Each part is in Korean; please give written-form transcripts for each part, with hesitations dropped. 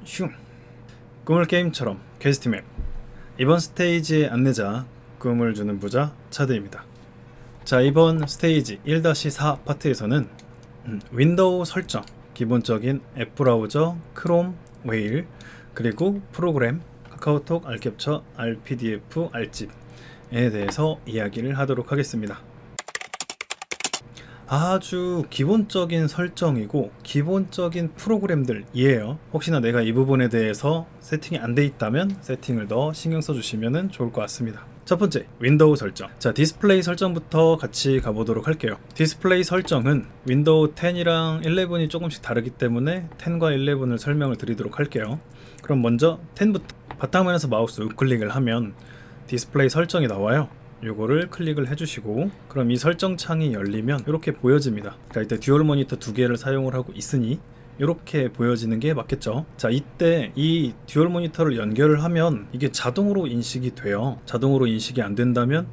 슝! 꿈을 게임처럼 퀘스트 맵. 이번 스테이지의 안내자, 꿈을 주는 부자 차드입니다. 자, 이번 스테이지 1-4 파트에서는 윈도우 설정, 기본적인 앱 브라우저, 크롬, 웨일, 그리고 프로그램, 카카오톡, 알캡처, RPDF, 알집에 대해서 이야기를 하도록 하겠습니다. 아주 기본적인 설정이고 기본적인 프로그램들이에요. 혹시나 내가 이 부분에 대해서 세팅이 안 돼 있다면 세팅을 더 신경 써주시면 좋을 것 같습니다. 첫 번째, 윈도우 설정. 자, 디스플레이 설정부터 같이 가보도록 할게요. 디스플레이 설정은 윈도우 10이랑 11이 조금씩 다르기 때문에 10과 11을 설명을 드리도록 할게요. 그럼 먼저 10부터 바탕화면에서 마우스 우클릭을 하면 디스플레이 설정이 나와요. 요거를 클릭을 해주시고, 그럼 이 설정 창이 열리면 이렇게 보여집니다. 자, 이때 듀얼 모니터 두 개를 사용을 하고 있으니 이렇게 보여지는 게 맞겠죠. 자, 이때 이 듀얼 모니터를 연결을 하면 이게 자동으로 인식이 돼요. 자동으로 인식이 안 된다면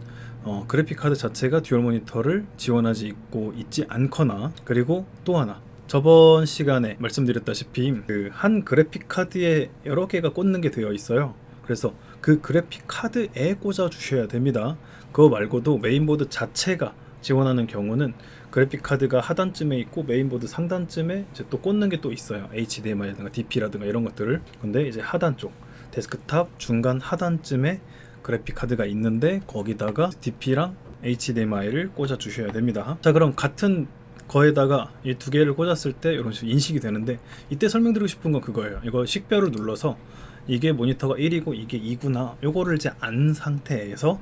그래픽 카드 자체가 듀얼 모니터를 지원하지 있지 않거나, 그리고 또 하나, 저번 시간에 말씀드렸다시피 그 한 그래픽 카드에 여러 개가 꽂는 게 되어 있어요. 그래서 그 그래픽 카드에 꽂아 주셔야 됩니다. 그거 말고도 메인보드 자체가 지원하는 경우는 그래픽 카드가 하단쯤에 있고 메인보드 상단쯤에 이제 또 꽂는 게 또 있어요. HDMI라든가 DP라든가 이런 것들을. 근데 이제 하단 쪽, 데스크탑 중간 하단쯤에 그래픽 카드가 있는데 거기다가 DP랑 HDMI를 꽂아 주셔야 됩니다. 자, 그럼 같은 거에다가 이 두 개를 꽂았을 때 이런 식으로 인식이 되는데, 이때 설명드리고 싶은 건 그거예요. 이거 식별을 눌러서 이게 모니터가 1이고 이게 2구나, 요거를 이제 안 상태에서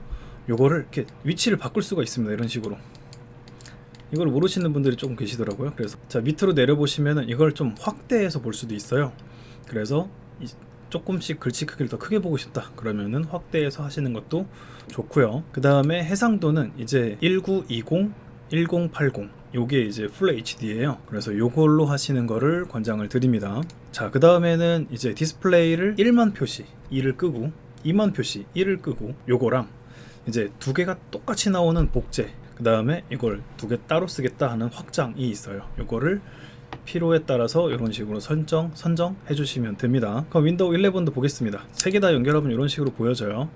요거를 이렇게 위치를 바꿀 수가 있습니다. 이런 식으로. 이걸 모르시는 분들이 조금 계시더라고요. 그래서 자, 밑으로 내려보시면은 이걸 좀 확대해서 볼 수도 있어요. 그래서 조금씩 글씨 크기를 더 크게 보고 싶다 그러면은 확대해서 하시는 것도 좋고요. 그 다음에 해상도는 이제 1920, 1080 요게 이제 풀 HD예요. 그래서 요걸로 하시는 거를 권장을 드립니다. 자, 그 다음에는 이제 디스플레이를 1만 표시 2를 끄고 2만 표시 1을 끄고, 요거랑 이제 두 개가 똑같이 나오는 복제, 그 다음에 이걸 두 개 따로 쓰겠다 하는 확장이 있어요. 요거를 필요에 따라서 이런 식으로 선정해 주시면 됩니다. 그럼 윈도우 11도 보겠습니다. 세 개 다 연결하면 이런 식으로 보여져요.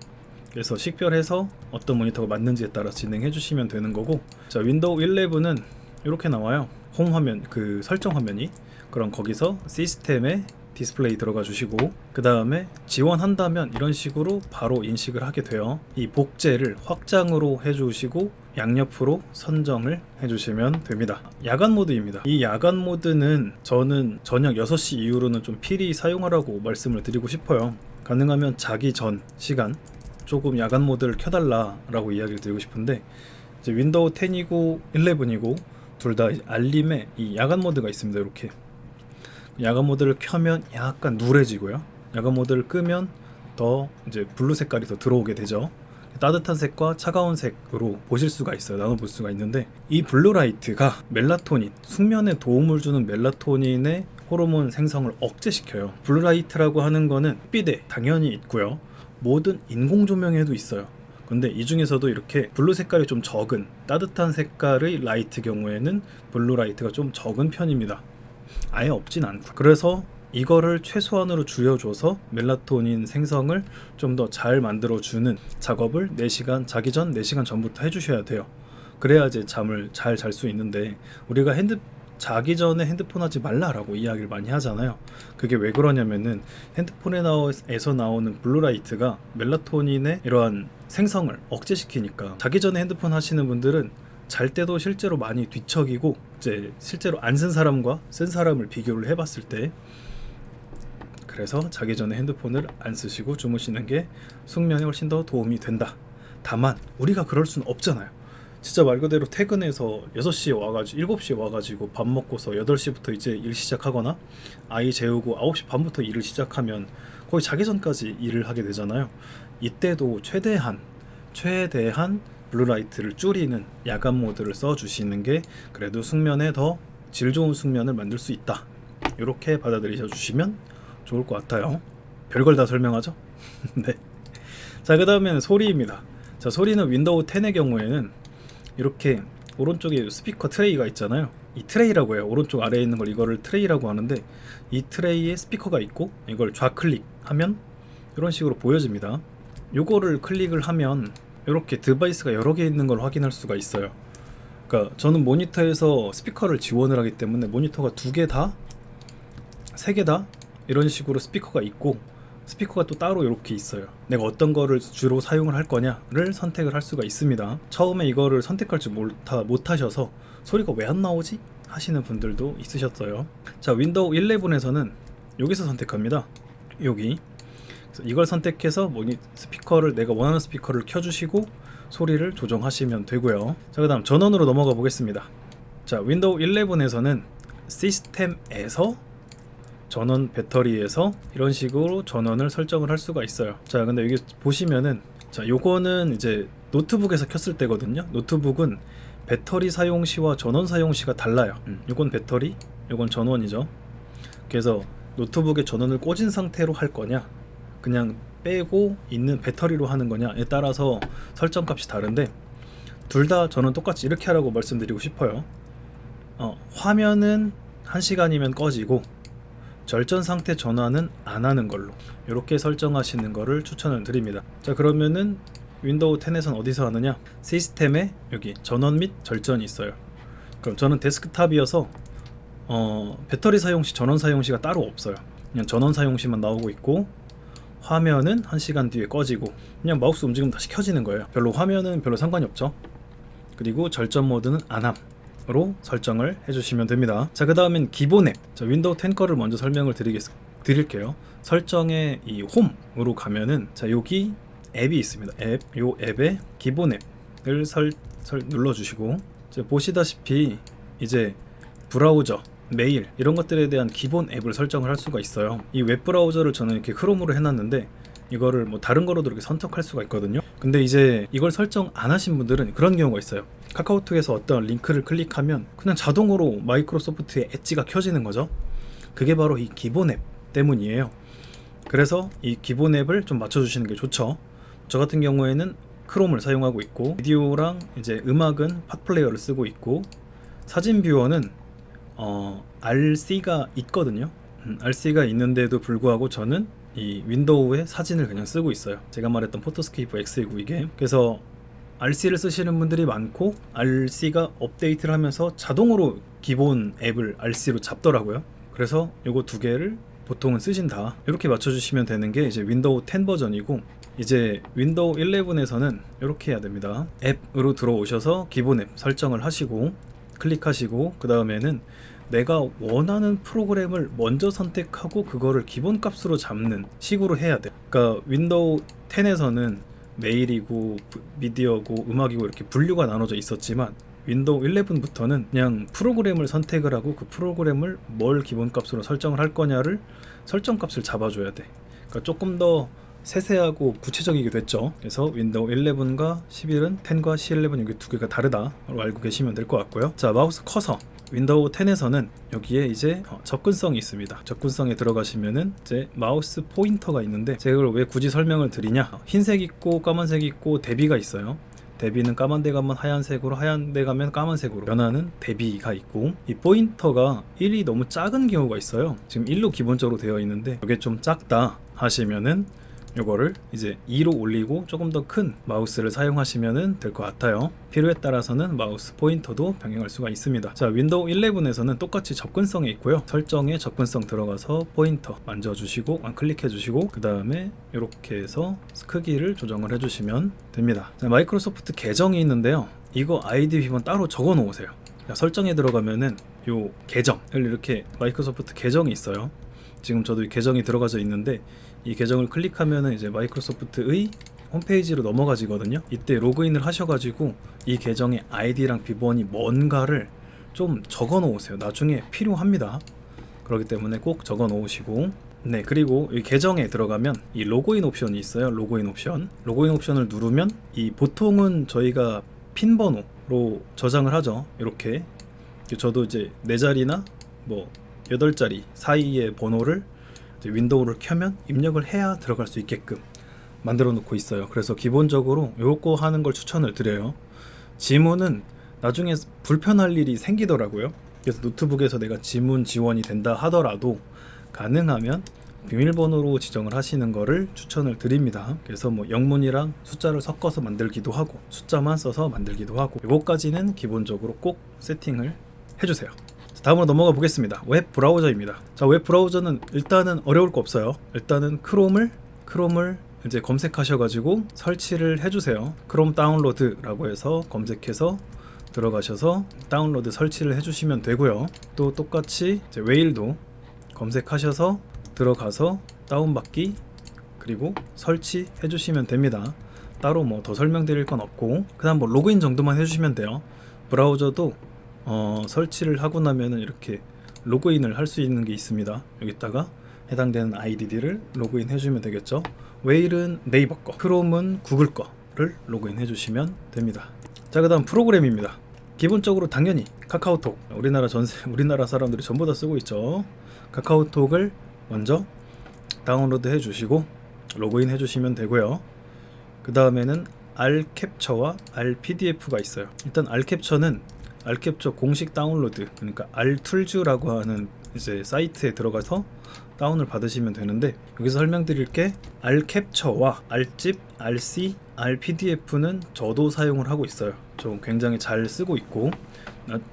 그래서 식별해서 어떤 모니터가 맞는지에 따라 진행해 주시면 되는 거고, 자, 윈도우 11은 이렇게 나와요. 홈 화면, 그 설정 화면이. 그럼 거기서 시스템에 디스플레이 들어가 주시고, 그 다음에 지원한다면 이런 식으로 바로 인식을 하게 돼요. 이 복제를 확장으로 해 주시고 양옆으로 선정을 해주시면 됩니다. 야간 모드입니다. 이 야간 모드는 저는 저녁 6시 이후로는 좀 필히 사용하라고 말씀을 드리고 싶어요. 가능하면 자기 전 시간 조금 야간 모드를 켜달라 라고 이야기를 드리고 싶은데, 이제 윈도우 10이고 11이고 둘 다 알림에 이 야간 모드가 있습니다. 이렇게 야간 모드를 켜면 약간 누래지고요, 야간 모드를 끄면 더 이제 블루 색깔이 더 들어오게 되죠. 따뜻한 색과 차가운 색으로 보실 수가 있어요. 나눠볼 수가 있는데, 이 블루라이트가 멜라토닌, 숙면에 도움을 주는 멜라토닌의 호르몬 생성을 억제시켜요. 블루라이트라고 하는 거는 빛에 당연히 있고요, 모든 인공 조명에도 있어요. 근데 이 중에서도 이렇게 블루 색깔이 좀 적은 따뜻한 색깔의 라이트 경우에는 블루라이트가 좀 적은 편입니다. 아예 없진 않고. 그래서 이거를 최소한으로 줄여줘서 멜라토닌 생성을 좀 더 잘 만들어주는 작업을 4시간, 자기 전 4시간 전부터 해주셔야 돼요. 그래야 이제 잠을 잘 잘 수 있는데, 우리가 자기 전에 핸드폰 하지 말라라고 이야기를 많이 하잖아요. 그게 왜 그러냐면은 핸드폰에서 나오는 블루라이트가 멜라토닌의 이러한 생성을 억제시키니까, 자기 전에 핸드폰 하시는 분들은 잘 때도 실제로 많이 뒤척이고, 이제 실제로 안 쓴 사람과 쓴 사람을 비교를 해봤을 때, 그래서 자기 전에 핸드폰을 안 쓰시고 주무시는 게 숙면에 훨씬 더 도움이 된다. 다만 우리가 그럴 수는 없잖아요. 진짜 말 그대로 퇴근해서 6시에 와가지고 7시에 와가지고 밥 먹고서 8시부터 이제 일 시작하거나 아이 재우고 9시 반부터 일을 시작하면 거의 자기 전까지 일을 하게 되잖아요. 이때도 최대한 블루라이트를 줄이는 야간 모드를 써주시는 게 그래도 숙면에 더 질 좋은 숙면을 만들 수 있다, 이렇게 받아들이셔 주시면 좋을 것 같아요. 별걸 다 설명하죠? 네. 자, 그 다음에는 소리입니다. 자, 소리는 윈도우 10의 경우에는 이렇게 오른쪽에 스피커 트레이가 있잖아요. 이 트레이라고 해요. 오른쪽 아래에 있는 걸 이거를 트레이라고 하는데, 이 트레이에 스피커가 있고 이걸 좌클릭하면 이런 식으로 보여집니다. 요거를 클릭을 하면 이렇게 디바이스가 여러 개 있는 걸 확인할 수가 있어요. 그러니까 저는 모니터에서 스피커를 지원을 하기 때문에 모니터가 2개 다, 3개 다 이런 식으로 스피커가 있고, 스피커가 또 따로 이렇게 있어요. 내가 어떤 거를 주로 사용을 할 거냐를 선택을 할 수가 있습니다. 처음에 이거를 선택할 줄 못하셔서 소리가 왜 안 나오지? 하시는 분들도 있으셨어요. 자, 윈도우 11에서는 여기서 선택합니다. 여기. 그래서 이걸 선택해서 스피커를, 내가 원하는 스피커를 켜주시고 소리를 조정하시면 되고요. 자, 그 다음 전원으로 넘어가 보겠습니다. 자, 윈도우 11에서는 시스템에서 전원, 배터리에서 이런 식으로 전원을 설정을 할 수가 있어요. 자, 근데 여기 보시면은, 자, 요거는 이제 노트북에서 켰을 때거든요. 노트북은 배터리 사용 시와 전원 사용 시가 달라요. 요건 배터리, 요건 전원이죠. 그래서 노트북에 전원을 꽂은 상태로 할 거냐, 그냥 빼고 있는 배터리로 하는 거냐에 따라서 설정 값이 다른데, 둘 다 저는 똑같이 이렇게 하라고 말씀드리고 싶어요. 화면은 1시간이면 꺼지고 절전 상태 전환은 안 하는 걸로 이렇게 설정하시는 거를 추천을 드립니다. 자, 그러면은 윈도우 10에서는 어디서 하느냐? 시스템에 여기 전원 및 절전이 있어요. 그럼 저는 데스크탑이어서 배터리 사용 시, 전원 사용 시가 따로 없어요. 그냥 전원 사용 시만 나오고 있고, 화면은 1시간 뒤에 꺼지고, 그냥 마우스 움직이면 다시 켜지는 거예요. 화면은 별로 상관이 없죠. 그리고 절전 모드는 안함으로 설정을 해주시면 됩니다. 자, 그 다음엔 기본 앱. 자, 윈도우 10 거를 먼저 설명을 드릴게요. 설정에 이 홈으로 가면은, 자, 여기 앱이 있습니다. 요 앱에 기본 앱을 눌러주시고, 이제 보시다시피 이제 브라우저, 메일 이런 것들에 대한 기본 앱을 설정을 할 수가 있어요. 이 웹브라우저를 저는 이렇게 크롬으로 해놨는데, 이거를 뭐 다른 거로도 이렇게 선택할 수가 있거든요. 근데 이제 이걸 설정 안 하신 분들은 그런 경우가 있어요. 카카오톡에서 어떤 링크를 클릭하면 그냥 자동으로 마이크로소프트의 엣지가 켜지는 거죠. 그게 바로 이 기본 앱 때문이에요. 그래서 이 기본 앱을 좀 맞춰주시는 게 좋죠. 저 같은 경우에는 크롬을 사용하고 있고, 비디오랑 이제 음악은 팟플레이어를 쓰고 있고, 사진 뷰어는 RC가 있거든요. RC가 있는데도 불구하고 저는 이 윈도우에 사진을 그냥 쓰고 있어요. 제가 말했던 포토스케이프 X29 이게. 그래서 RC를 쓰시는 분들이 많고, RC가 업데이트를 하면서 자동으로 기본 앱을 RC로 잡더라고요. 그래서 요거 2개를 보통은 쓰신다, 이렇게 맞춰주시면 되는 게 이제 윈도우 10 버전이고, 이제 윈도우 11에서는 이렇게 해야 됩니다. 앱으로 들어오셔서 기본 앱 설정을 하시고 클릭하시고, 그 다음에는 내가 원하는 프로그램을 먼저 선택하고 그거를 기본 값으로 잡는 식으로 해야 돼. 그러니까 윈도우 10에서는 메일이고 미디어고 음악이고 이렇게 분류가 나눠져 있었지만, 윈도우 11부터는 그냥 프로그램을 선택을 하고 그 프로그램을 뭘 기본 값으로 설정을 할 거냐를 설정 값을 잡아줘야 돼. 그러니까 조금 더 세세하고 구체적이게 됐죠. 그래서 윈도우 11과 11은 10과 C11 여기 2개가 다르다로 알고 계시면 될 것 같고요. 자, 마우스 커서. 윈도우 10에서는 여기에 이제 접근성이 있습니다. 접근성에 들어가시면은 이제 마우스 포인터가 있는데, 제가 이걸 왜 굳이 설명을 드리냐? 흰색 있고 까만색 있고 대비가 있어요. 대비는 까만 데 가면 하얀색으로, 하얀 데 가면 까만색으로 변하는 대비가 있고, 이 포인터가 1이 너무 작은 경우가 있어요. 지금 1로 기본적으로 되어 있는데 이게 좀 작다 하시면은 요거를 이제 2로 올리고 조금 더 큰 마우스를 사용하시면 될 것 같아요. 필요에 따라서는 마우스 포인터도 변경할 수가 있습니다. 자, 윈도우 11에서는 똑같이 접근성에 있고요. 설정에 접근성 들어가서 포인터 만져주시고 클릭해주시고, 그 다음에 이렇게 해서 크기를 조정을 해주시면 됩니다. 자, 마이크로소프트 계정이 있는데요. 이거 아이디 비번 따로 적어 놓으세요. 자, 설정에 들어가면은 요 계정을 이렇게 마이크로소프트 계정이 있어요. 지금 저도 이 계정이 들어가져 있는데, 이 계정을 클릭하면은 이제 마이크로소프트의 홈페이지로 넘어가지거든요. 이때 로그인을 하셔가지고 이 계정의 아이디랑 비번이 뭔가를 좀 적어 놓으세요. 나중에 필요합니다. 그렇기 때문에 꼭 적어 놓으시고, 네, 그리고 이 계정에 들어가면 이 로그인 옵션이 있어요. 로그인 옵션을 누르면, 이 보통은 저희가 핀 번호로 저장을 하죠. 이렇게 저도 이제 4자리나 뭐 8자리 사이의 번호를 윈도우를 켜면 입력을 해야 들어갈 수 있게끔 만들어 놓고 있어요. 그래서 기본적으로 요거 하는 걸 추천을 드려요. 지문은 나중에 불편할 일이 생기더라고요. 그래서 노트북에서 내가 지문 지원이 된다 하더라도 가능하면 비밀번호로 지정을 하시는 거를 추천을 드립니다. 그래서 뭐 영문이랑 숫자를 섞어서 만들기도 하고 숫자만 써서 만들기도 하고, 이것까지는 기본적으로 꼭 세팅을 해주세요. 다음으로 넘어가 보겠습니다. 웹 브라우저입니다. 자, 웹 브라우저는 일단은 어려울 거 없어요. 일단은 크롬을 이제 검색하셔가지고 설치를 해주세요. 크롬 다운로드라고 해서 검색해서 들어가셔서 다운로드 설치를 해주시면 되고요. 또 똑같이 이제 웨일도 검색하셔서 들어가서 다운받기 그리고 설치해 주시면 됩니다. 따로 뭐 더 설명드릴 건 없고, 그다음 뭐 로그인 정도만 해주시면 돼요. 브라우저도 설치를 하고 나면은 이렇게 로그인을 할 수 있는 게 있습니다. 여기다가 해당되는 아이디를 로그인 해주면 되겠죠. 웨일은 네이버 거, 크롬은 구글 거를 로그인 해주시면 됩니다. 자, 그다음 프로그램입니다. 기본적으로 당연히 카카오톡, 우리나라 사람들이 전부 다 쓰고 있죠. 카카오톡을 먼저 다운로드 해주시고 로그인 해주시면 되고요. 그 다음에는 R캡처와 RPDF가 있어요. 일단 R캡처 공식 다운로드, 그러니까 R툴즈라고 하는 이제 사이트에 들어가서 다운을 받으시면 되는데, 여기서 설명드릴 게 R캡처와 R집, RC, RPDF는 저도 사용을 하고 있어요. 좀 굉장히 잘 쓰고 있고,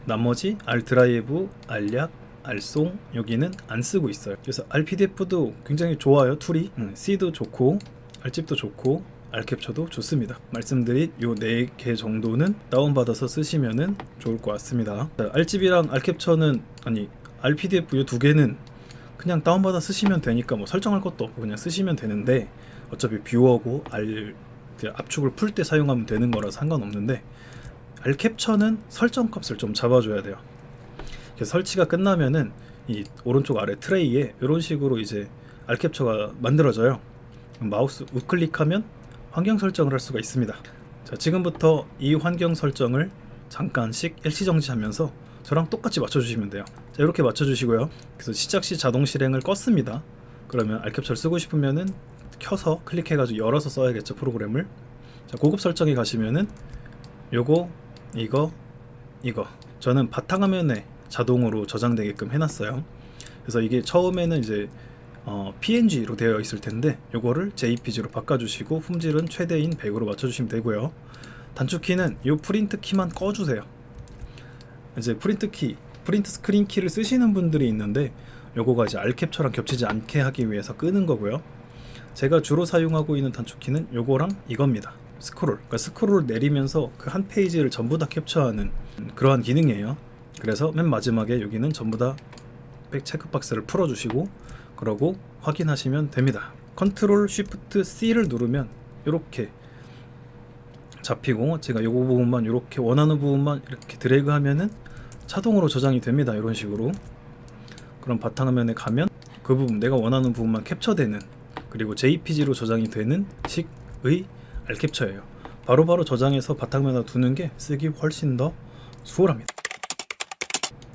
나머지 R드라이브, R약, R송 여기는 안 쓰고 있어요. 그래서 RPDF도 굉장히 좋아요. 툴이 C도 좋고 R집도 좋고 R캡처도 좋습니다. 말씀드린 요 4개 정도는 다운받아서 쓰시면은 좋을 것 같습니다. R집이랑 R캡처는, 아니 RPDF 요 2개는 그냥 다운받아 쓰시면 되니까 뭐 설정할 것도 없고 그냥 쓰시면 되는데, 어차피 뷰어고 압축을 풀 때 사용하면 되는 거라 상관없는데, R캡처는 설정 값을 좀 잡아줘야 돼요. 설치가 끝나면은 이 오른쪽 아래 트레이에 이런 식으로 이제 R캡처가 만들어져요. 마우스 우클릭하면 환경 설정을 할 수가 있습니다. 자, 지금부터 이 환경 설정을 잠깐씩 일시정지하면서 저랑 똑같이 맞춰주시면 돼요. 자, 이렇게 맞춰주시고요. 그래서 시작 시 자동 실행을 껐습니다. 그러면 R캡처를 쓰고 싶으면은 켜서 클릭해가지고 열어서 써야겠죠, 프로그램을. 자, 고급 설정에 가시면은 요거, 이거 저는 바탕화면에 자동으로 저장되게끔 해놨어요. 그래서 이게 처음에는 이제 PNG로 되어 있을 텐데 요거를 JPG로 바꿔주시고 품질은 최대인 100으로 맞춰주시면 되고요. 단축키는 요 프린트 키만 꺼주세요. 이제 프린트 스크린 키를 쓰시는 분들이 있는데 요거가 이제 R캡처랑 겹치지 않게 하기 위해서 끄는 거고요. 제가 주로 사용하고 있는 단축키는 요거랑 이겁니다. 그러니까 스크롤을 내리면서 그 한 페이지를 전부 다 캡처하는 그러한 기능이에요. 그래서 맨 마지막에 여기는 전부 다 백 체크박스를 풀어주시고 그러고 확인하시면 됩니다. 컨트롤 쉬프트 C를 누르면 이렇게 잡히고, 제가 요거 부분만 이렇게 원하는 부분만 이렇게 드래그 하면은 자동으로 저장이 됩니다. 이런 식으로. 그럼 바탕화면에 가면 그 부분, 내가 원하는 부분만 캡처되는, 그리고 JPG로 저장이 되는 식의 R캡처예요. 바로바로 저장해서 바탕화면에 두는 게 쓰기 훨씬 더 수월합니다.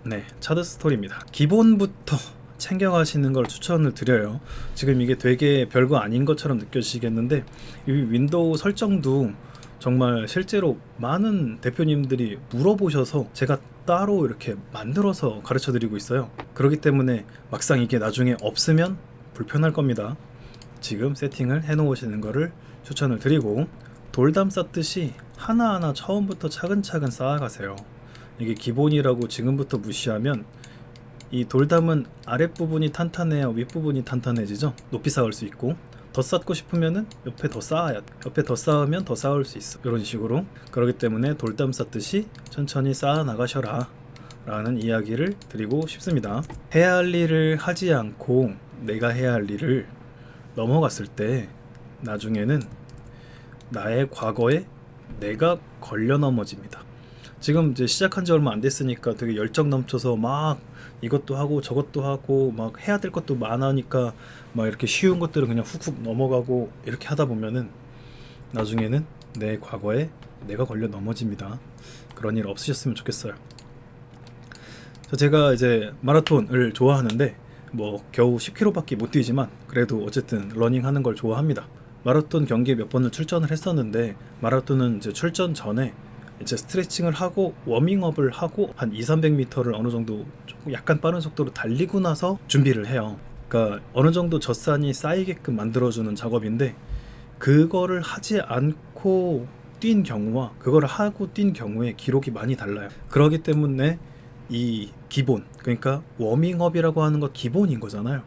네, 차트 스토리입니다. 기본부터 챙겨가시는 걸 추천을 드려요. 지금 이게 되게 별거 아닌 것처럼 느껴지시겠는데, 이 윈도우 설정도 정말 실제로 많은 대표님들이 물어보셔서 제가 따로 이렇게 만들어서 가르쳐 드리고 있어요. 그렇기 때문에 막상 이게 나중에 없으면 불편할 겁니다. 지금 세팅을 해 놓으시는 거를 추천을 드리고, 돌담 쌓듯이 하나하나 처음부터 차근차근 쌓아가세요. 이게 기본이라고 지금부터 무시하면 이 돌담은 아랫부분이 탄탄해야 윗부분이 탄탄해지죠. 높이 쌓을 수 있고, 더 쌓고 싶으면은 옆에 더 쌓아야 돼. 옆에 더 쌓으면 더 쌓을 수 있어. 이런 식으로. 그렇기 때문에 돌담 쌓듯이 천천히 쌓아 나가셔라 라는 이야기를 드리고 싶습니다. 해야 할 일을 하지 않고 내가 해야 할 일을 넘어갔을 때 나중에는 나의 과거에 내가 걸려 넘어집니다. 지금 이제 시작한 지 얼마 안 됐으니까 되게 열정 넘쳐서 막 이것도 하고 저것도 하고 막 해야 될 것도 많으니까 막 이렇게 쉬운 것들은 그냥 훅훅 넘어가고 이렇게 하다 보면은 나중에는 내 과거에 내가 걸려 넘어집니다. 그런 일 없으셨으면 좋겠어요. 제가 이제 마라톤을 좋아하는데 뭐 겨우 10km밖에 못 뛰지만 그래도 어쨌든 러닝 하는 걸 좋아합니다. 마라톤 경기에 몇 번을 출전을 했었는데, 마라톤은 이제 출전 전에 이제 스트레칭을 하고 워밍업을 하고 한 2-300m를 어느 정도 조금 약간 빠른 속도로 달리고 나서 준비를 해요. 그러니까 어느 정도 젖산이 쌓이게끔 만들어주는 작업인데, 그거를 하지 않고 뛴 경우와 그거를 하고 뛴 경우에 기록이 많이 달라요. 그렇기 때문에 이 기본, 그러니까 워밍업이라고 하는 거 기본인 거잖아요.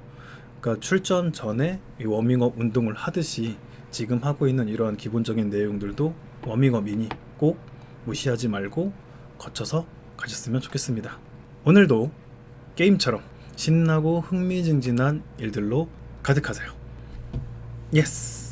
그러니까 출전 전에 이 워밍업 운동을 하듯이 지금 하고 있는 이러한 기본적인 내용들도 워밍업이니 꼭 무시하지 말고 거쳐서 가셨으면 좋겠습니다. 오늘도 게임처럼 신나고 흥미진진한 일들로 가득하세요. 예스!